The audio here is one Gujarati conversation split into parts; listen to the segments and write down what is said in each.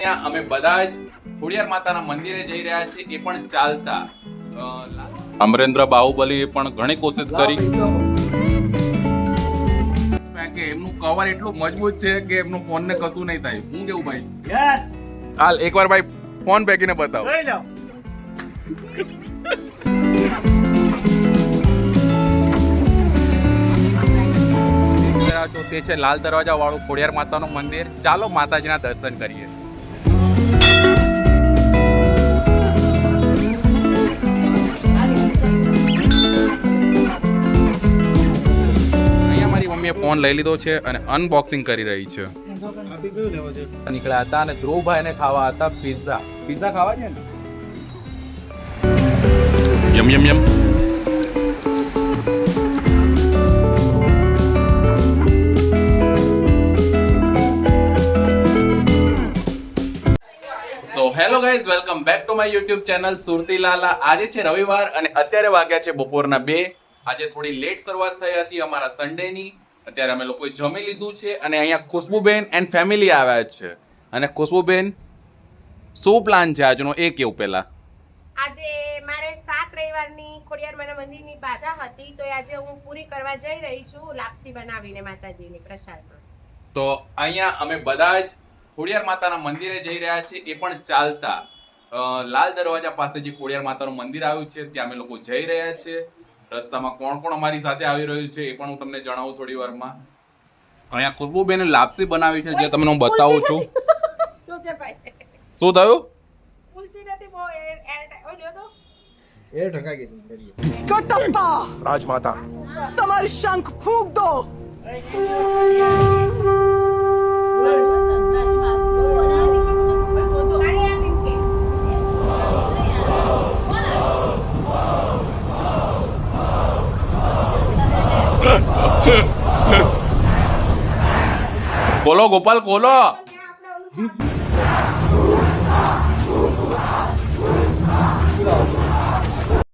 ત્યાં અમે બધા જ ખોડિયાર માતાના મંદિરે જઈ રહ્યા છીએ, એ પણ ચાલતા. અમરેન્દ્ર બાહુબલી પણ ઘણી કોશિશ કરી કે એમનું કવર એટલું મજબૂત છે કે એમનું ફોન ને કશું નહીં થાય. હું કેવું ભાઈ? યસ હાલ એકવાર ભાઈ ફોન ફેંકીને બતાવો. જોઈ લો. તે છે લાલ દરવાજા વાળું ખોડિયાર માતાનું મંદિર. ચાલો માતાજીના દર્શન કરીએ. અહીંયા મારી મમ્મીએ ફોન લઈ લીધો છે અને અનબોક્સિંગ કરી રહી છે. નીકળ્યા હતા અને ધ્રુવભાઈને ખાવા હતા પિઝા. પિઝા ખાવા છે ને? Yum yum yum. So hello guys, welcome back to my YouTube channel Surti Lala. આજે છે રવિવાર અને અત્યારે વાગ્યા છે બપોરના 2. આજે થોડી લેટ શરૂઆત થઈ હતી અમારા સન્ડેની. અત્યારે અમે લોકોએ જમી લીધું છે અને અહીંયા ખુશ્બુબેન એન્ડ ફેમિલી આવ્યા છે. અને ખુશ્બુબેન, શું પ્લાન છે આજનો એ કેવું પહેલા? આજે મારે 7 રવિવારની ખોડિયાર માના મંદિરની બાધા હતી, તો આજે હું પૂરી કરવા જઈ રહી છું લાપસી બનાવીને માતાજીની પ્રસાદમાં. તો અહીંયા અમે બધા જ ખોડિયાર માતાના મંદિરે જઈ રહ્યા છીએ, એ પણ ચાલતા. લાલ દરવાજા પાસે જે ખોડિયાર માતાનું મંદિર આવ્યું છે ત્યાં અમે લોકો જઈ રહ્યા છીએ. રસ્તામાં કોણ કોણ અમારી સાથે આવી રહ્યું છે એ પણ હું તમને જણાવું થોડી વારમાં. અહીંયા ખુશ્બુબેને લાપસી બનાવી છે જે તમને હું બતાવું છું. શું છે ભાઈ? શું થયું? ભૂલતી નથી બહુ એ ઓલ્યો તો એ ઢંકા ગઈ कटप्पा राजमाता समर शंख फूंक दो બોલો ગોપાલ, બોલો.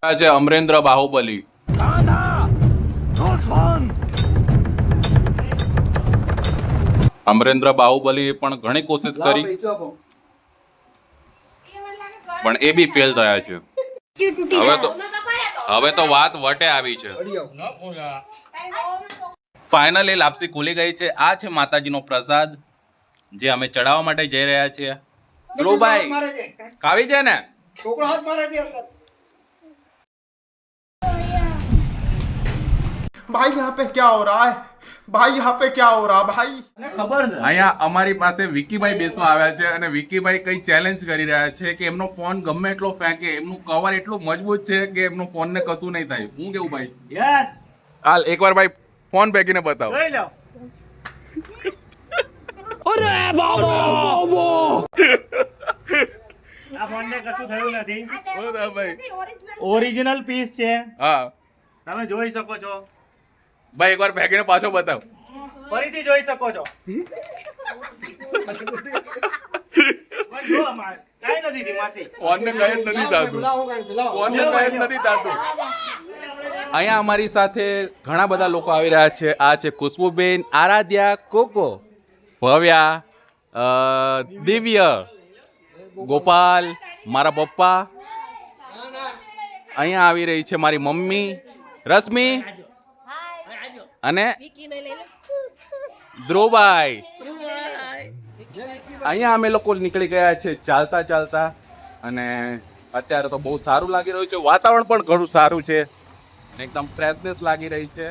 આ છે અમરેન્દ્ર બાહુબલી. અમરેન્દ્ર બાહુબલી પણ ઘણી કોશિશ કરી પણ એ બી ફેલ થયા છે. હવે તો વાત વટે આવી છે. ફાઇનલી લાપસી ખુલી ગઈ છે. આ છે માતાજીનો પ્રસાદ જે અમે ચડાવવા માટે જઈ રહ્યા છીએ. ધ્રુવભાઈ ખાવી છે ને? છોકરો હાથ મારે છે भाई यहाँ पे क्या हो रहा है भाई यहाँ पे क्या हो रहा भाई ખબર છે અહીંયા અમારી પાસે વિકીભાઈ બેસવા આવ્યા છે અને વિકીભાઈ કઈ ચેલેન્જ કરી રહ્યા છે કે એમનો ફોન ગમે એટલો ફેંકે, એમનું કવર એટલું મજબૂત છે કે એમનું ફોન ને કશું નહીં થાય. હું કેવું ભાઈ? યસ હાલ એકવાર ભાઈ ફોન ફેંકીને બતાવો. જોઈ લો. આ ફોનને કશું થયું નથી. બોલો ભાઈ. ઓરિજિનલ પીસ છે, હા તમે જોઈ શકો છો. ભાઈ એકવાર ફેંકીને પાછો બતાવ. ફરીથી જોઈ શકો છો. પણ જો અમાર કાઈ નથી થી માસી. ફોન ને કઈ જ નથી થતું. ફોન ને કઈ જ નથી થતું. અહીંયા અમારી સાથે ઘણા બધા લોકો આવી રહ્યા છે. આ છે ખુશ્બુબેન, આરાધ્યા, કોકો, ભવ્યા, દિવ્ય, ગોપાલ, મારા પપ્પા. અહીંયા આવી રહી છે મારી મમ્મી રશ્મિ અને ધ્રુવભાઈ. અહીંયા અમે લોકો નીકળી ગયા છે ચાલતા ચાલતા અને અત્યારે તો બહુ સારું લાગી રહ્યું છે. વાતાવરણ પણ ઘણું સારું છે, એકદમ ફ્રેશનેસ લાગી રહી છે.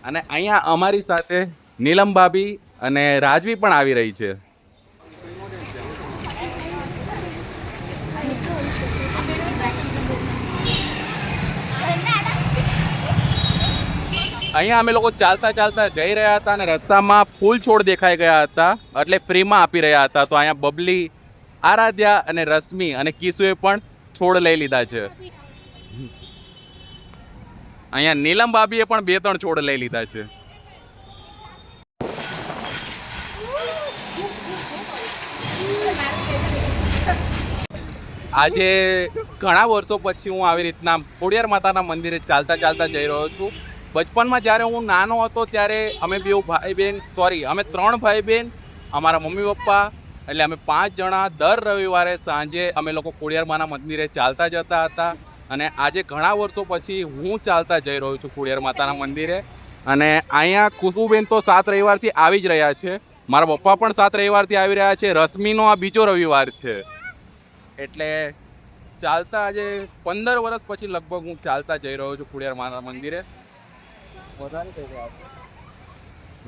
અને અહીંયા અમારી સાથે નીલમ ભાભી અને રાજવી પણ આવી રહી છે. અહીંયા અમે લોકો ચાલતા ચાલતા જઈ રહ્યા હતા અને રસ્તામાં ફૂલ છોડ દેખાઈ ગયા હતા એટલે ફ્રીમાં આપી રહ્યા હતા. તો અહીંયા બબલી, આરાધ્યા અને રશ્મિ અને કિશુએ પણ છોડ લઈ લીધા છે. અહીંયા નીલમ ભાભીએ પણ 2-3 છોડ લઈ લીધા છે. આજે ઘણા વર્ષો પછી હું આવી રીતના ખોડિયાર માતાના મંદિરે ચાલતા ચાલતા જઈ રહ્યો છું. બચપનમાં જ્યારે હું નાનો હતો ત્યારે અમે 3 ભાઈ બહેન, અમારા મમ્મી પપ્પા એટલે અમે 5 જણા દર રવિવારે સાંજે અમે લોકો ખોડિયારમાંના મંદિરે ચાલતા જતા હતા અને આજે ઘણા વર્ષો પછી હું ચાલતા જઈ રહ્યો છું ખોડિયાર માતાના મંદિરે અને અહીંયા ખુશુબેન તો 7 રવિવારથી આવી જ રહ્યા છે, મારા પપ્પા પણ 7 રવિવારથી આવી રહ્યા છે, રશ્મિનો આ બીજો રવિવાર છે એટલે ચાલતા આજે 15 વર્ષ પછી લગભગ હું ચાલતા જઈ રહ્યો છું ખોડિયાર માતાના મંદિરે.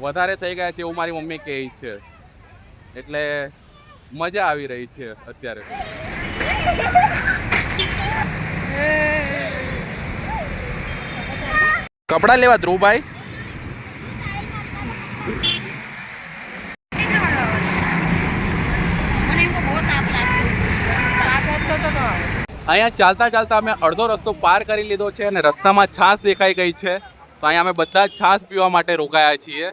વધારે થઈ ગયા છે એવું મારી મમ્મી કહે છે એટલે મજા આવી રહી છે અત્યારે. કપડા લેવા ધ્રુવભાઈ અહીંયા ચાલતા ચાલતા અમે અડધો રસ્તો પાર કરી લીધો છે અને રસ્તામાં છાશ દેખાઈ ગઈ છે તો અહીંયા અમે બધા છાશ પીવા માટે રોકાયા છીએ.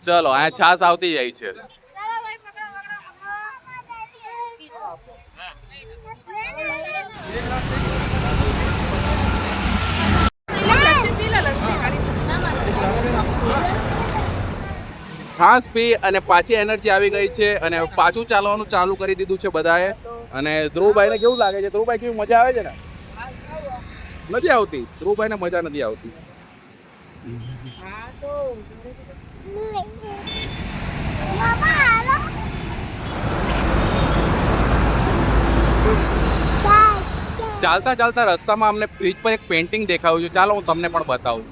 ચલો અહીંયા છાશ આવતી જાય છે. છાશ પી અને પાછી એનર્જી આવી ગઈ છે અને પાછું ચાલવાનું ચાલુ કરી દીધું છે બધાએ. અને ધ્રુવભાઈને કેવું લાગે છે? ધ્રુવભાઈ કેવી મજા આવે છે ને? નથી આવતી? ધ્રુવભાઈને મજા નથી આવતી. ચાલતા ચાલતા રસ્તામાં અમને બ્રિજ પર એક પેઇન્ટિંગ દેખાયું છે, ચાલો હું તમને પણ બતાવું.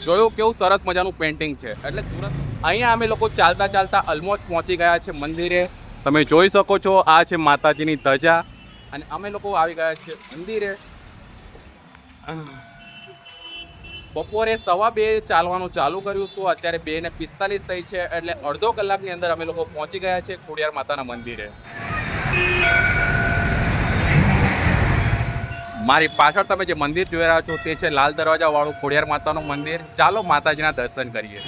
જોયું કેવું સરસ મજાનું પેઇન્ટિંગ છે. એટલે સુરત અહીંયા અમે લોકો ચાલતા ચાલતા ઓલમોસ્ટ પહોંચી ગયા છે મંદિરે. તમે જોઈ શકો છો આ છે માતાજીની ધજા અને અમે લોકો આવી ગયા છે મંદિરે. બપોરે 2:15 ચાલવાનું ચાલુ કર્યું હતું, અત્યારે 2:45 થઈ છે એટલે અડધો કલાકની અંદર અમે લોકો પહોંચી ગયા છે ખોડિયાર માતાના મંદિરે. મારી પાછળ તમે જે મંદિર જોઈ રહ્યા છો તે છે લાલ દરવાજા વાળું ખોડિયાર માતાનું મંદિર. ચાલો માતાજીના દર્શન કરીએ.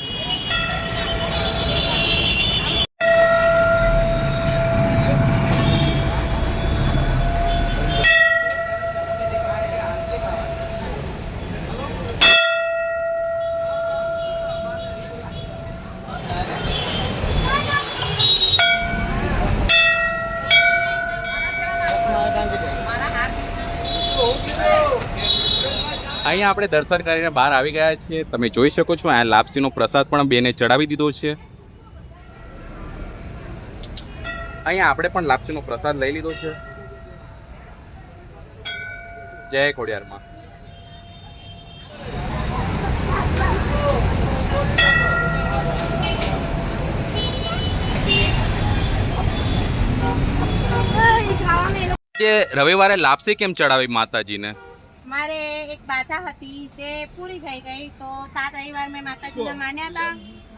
અહીંયા આપણે દર્શન કરીને બહાર આવી ગયા છીએ. તમે જોઈ શકો છો અહીંયા લાપસીનો પ્રસાદ પણ બેને ચડાવી દીધો છે. અહીંયા આપણે પણ લાપસીનો પ્રસાદ લઈ લીધો છે. જય ખોડિયારમાં. રવિવારે લાપસી કેમ ચડાવી માતાજીને? મારે એક બાધા હતી જે પૂરી થઈ ગઈ તો 7 રવિવાર મેં માતાજીને માન્યા હતા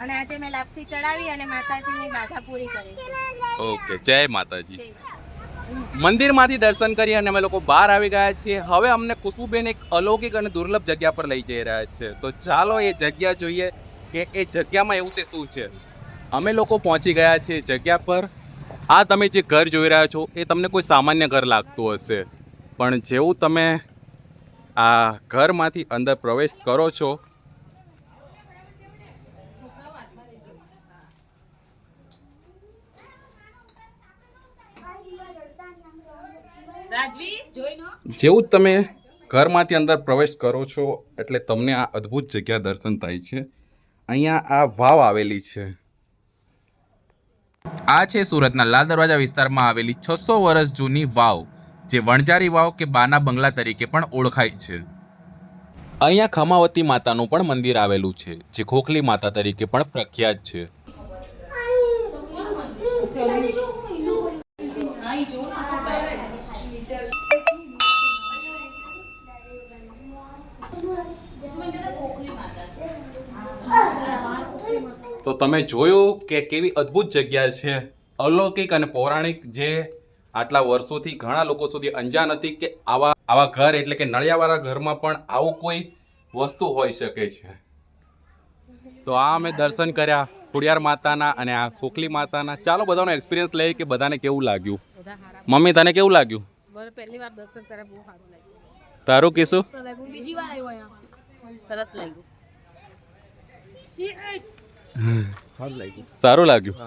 અને આજે મેં લાપસી ચડાવી અને માતાજીની બાધા પૂરી કરી છે. ઓકે, જય માતાજી. મંદિરમાંથી દર્શન કરી અને અમે લોકો બહાર આવી ગયા છીએ. હવે અમને ખુશુબેન એક અલૌકિક અને દુર્લભ જગ્યા પર લઈ જઈ રહ્યા છે તો ચાલો એ જગ્યા જોઈએ કે એ જગ્યામાં એવું તે શું છે. અમે લોકો પહોંચી ગયા છીએ જગ્યા પર. આ તમે જે ઘર જોઈ રહ્યા છો એ તમને કોઈ સામાન્ય ઘર લાગતું હશે પણ જેવું તમે આ ઘરમાંથી અંદર પ્રવેશ કરો છો જેવું તમે ઘરમાંથી અંદર પ્રવેશ કરો છો એટલે તમને આ અદ્ભુત જગ્યા દર્શન થાય છે. અહીંયા આ વાવ આવેલી છે. આ છે સુરતના લાલ દરવાજા વિસ્તારમાં આવેલી 600 વર્ષ જૂની વાવ જે વણઝારી વાવ કે બાના બંગલા તરીકે પણ ઓળખાય છે. અહીંયા ખમાવતી માતાનું પણ મંદિર આવેલું છે જે ખોખલી માતા તરીકે પણ પ્રખ્યાત છે. તો તમે જોયું કે કેવી અદ્ભુત જગ્યા છે, અલૌકિક અને પૌરાણિક, જે આટલા વર્ષોથી ઘણા લોકો સુધી અંજાન હતી કે આવા ઘર એટલે કે નળિયાવાળા ઘરમાં પણ આવું કોઈ વસ્તુ હોઈ શકે છે. તો આ અમે દર્શન કર્યા ખોડિયાર માતાના અને આ ખોખલી માતાના. ચાલો બધાનો એક્સપિરિયન્સ લઈએ કે બધાને કેવું લાગ્યું. મમ્મી તને કેવું લાગ્યું? મને પહેલી વાર દર્શન કર્યા બહુ સારું લાગ્યું. તારું કીશું? બીજી વાર આવ્યો અહીંયા. સરસ લાગ્યું. સારું લાગ્યું.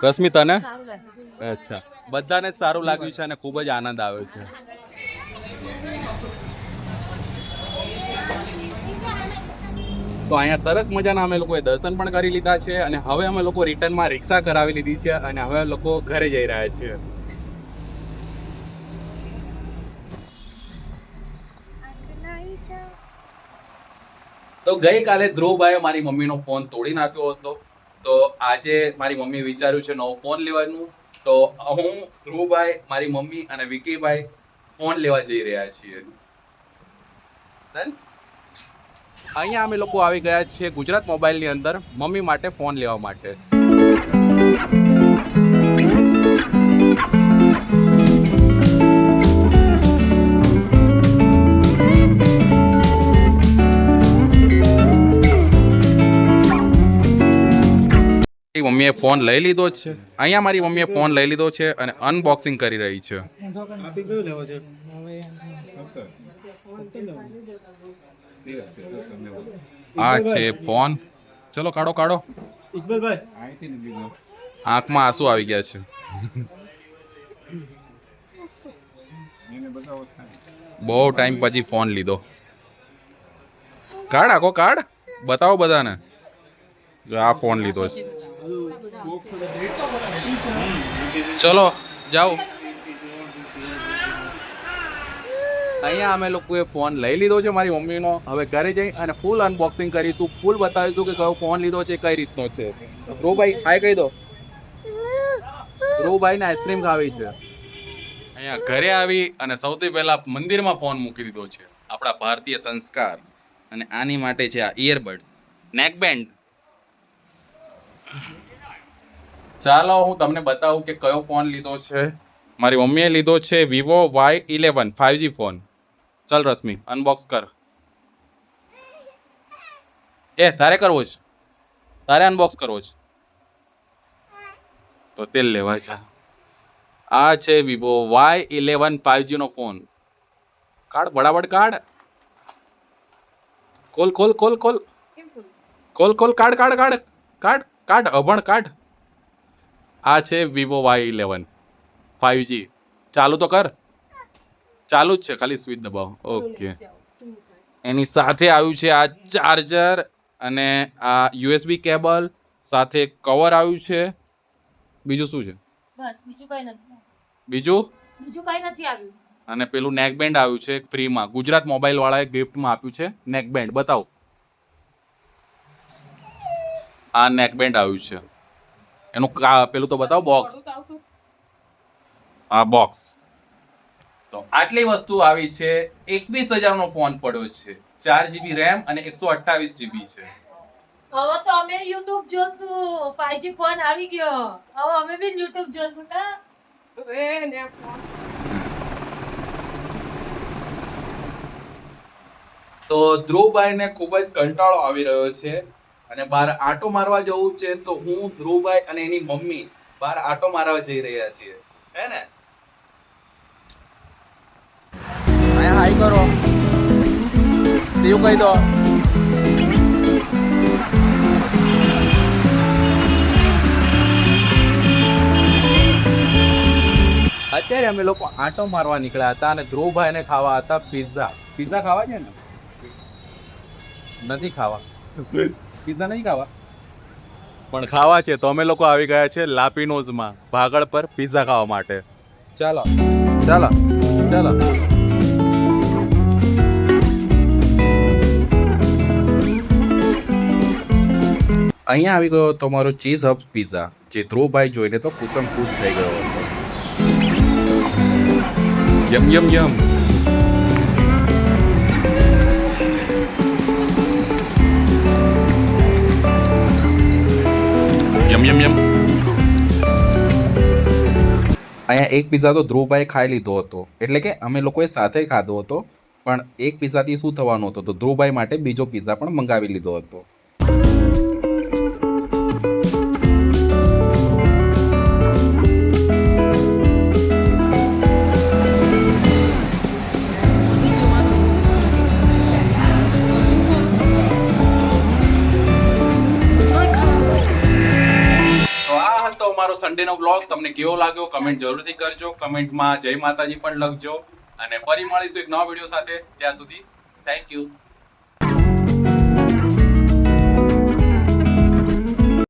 રશ્મિ તને? સારું લાગ્યું. અચ્છા, બધાને જ સારું લાગ્યું છે અને ખૂબ જ આનંદ આવ્યો છે. તો અહીંયા સરસ મજાના અમે લોકોએ દર્શન પણ કરી લીધા છે અને હવે અમે લોકો રિટર્નમાં રિક્ષા કરાવી લીધી છે અને હવે લોકો ઘરે જઈ રહ્યા છે. તો ગઈકાલે ધ્રુવભાઈએ મારી મમ્મીનો ફોન તોડી નાખ્યો હતો, તો આજે મારી મમ્મી વિચાર્યું છે નવો ફોન લેવાનું. તો હું, ધ્રુવભાઈ, મારી મમ્મી અને વિકીભાઈ ફોન લેવા જઈ રહ્યા છીએ. અહીંયા અમે લોકો આવી ગયા છીએ ગુજરાત મોબાઈલની અંદર મમ્મી માટે ફોન લેવા માટે. મમ્મીએ ફોન લઈ લીધો છે. અહીંયા મારી મમ્મીએ ફોન લઈ લીધો છે અને અનબોક્સિંગ કરી રહી છે. આ છે ફોન. ચલો કાઢો કાઢો. આંખમાં આંસુ આવી ગયા છે. બહુ ટાઈમ પછી ફોન લીધો. કાર્ડ આખો કાર્ડ બતાવો બધાને. આ ફોન લીધો છે. ચલો જાઓ. અહીંયા અમે લોકોએ ફોન લઈ લીધો છે મારી મમ્મીનો. હવે ઘરે જઈ અને ફૂલ અનબોક્સિંગ કરીશું, ફૂલ બતાવીશું કે કયો ફોન લીધો છે, કઈ રીતનો છે. ધ્રુવભાઈ હાય કહી દો. ધ્રુવભાઈને આઈસ્ક્રીમ ખાવી છે. અહીંયા ઘરે આવી અને સૌથી પહેલા મંદિરમાં ફોન મૂકી દીધો છે. આપણા ભારતીય સંસ્કાર. અને આની માટે છે આ ઇયરબડ્સ, નેકબેન્ડ. ચાલો હું તમને બતાવું કે કયો ફોન લીધો છે. મારી મમ્મીએ લીધો છે વિવો Y11 5G ફોન. ચાલ રશ્મિ અનબોક્સ કર. તારે કરવો છે? તારે અનબોક્સ કરવો છે તો તેલ લેવા છે. આ છે વિવો Y11 5G નો ફોન. કાઢ બરાબર કાઢ. ખોલ ખોલ ખોલ ખોલ ખોલ ખોલ. કાઢ કાઢ કાઢ કાઢ કાઢ અભણ કાઢ. આ છે વિવો Y11 5G. ચાલુ તો કર. ચાલુ જ છે, ખાલી સ્વિચ દબાવો. ઓકે. એની સાથે આવ્યું છે આ ચાર્જર અને આ USB કેબલ સાથે કવર આવ્યું છે. બીજું શું છે? બસ બીજું કઈ નથી. બીજું કઈ નથી આવ્યું. અને પેલું નેકબેન્ડ આવ્યું છે ફ્રીમાં. ગુજરાત મોબાઈલ વાળાએ ગિફ્ટમાં આપ્યું છે નેકબેન્ડ. બતાવો. આ નેકબેન્ડ આવ્યું છે. એનું પેલું તો બતાવો બોક્સ. આ બોક્સ. તો આટલી વસ્તુ આવી છે. 21,000 નો ફોન પડ્યો છે. 4GB RAM અને 128GB છે. હવે તો અમે YouTube જોશું. 5G ફોન આવી ગયો. હવે અમે બી YouTube જોશું કા. તો ધ્રુવભાઈને ખૂબ જ કંટાળો આવી રહ્યો છે અને બહાર આટો મારવા જવું છે. તો હું, ધ્રુવભાઈ અને એની મમ્મી બહાર આટો મારવા જઈ રહ્યા છીએ. હે ને? અહીંયા હાઈ કરો. સીવ કહી દો. અત્યારે અમે લોકો આટો મારવા નીકળ્યા હતા અને ધ્રુવભાઈને ખાવા હતા પિઝા. પિઝા ખાવા છે ને? નથી ખાવા. પિઝા નહીં ખાવા પણ ખાવા છે. તો અમે લોકો આવી ગયા છે લાપીનોઝમાં, ભાગળ પર પિઝા ખાવા માટે. ચાલો ચાલો ચાલો. અહીંયા આવી ગયો તમારો ચીઝ હબ પિઝા, જે ધ્રુવભાઈ જોઈને તો કુસમ ખુશ થઈ ગયો હતો. Yama yum yum. Yum yum Yama. અહીંયા એક પિઝા તો ધ્રુવભાઈ ખાઈ લીધો હતો, એટલે કે અમે લોકોએ સાથે ખાધો હતો. પણ એક પિઝાથી શું થવાનું હતું, તો ધ્રુવભાઈ માટે બીજો પિઝા પણ મંગાવી લીધો હતો. મારો સન્ડેનો બ્લોગ તમને કેવો લાગ્યો કમેન્ટ જરૂરથી કરજો. કમેન્ટમાં જય માતાજી પણ લખજો અને ફરી મળીશું એક નવા વિડીયો સાથે. ત્યાં સુધી થેન્ક યુ.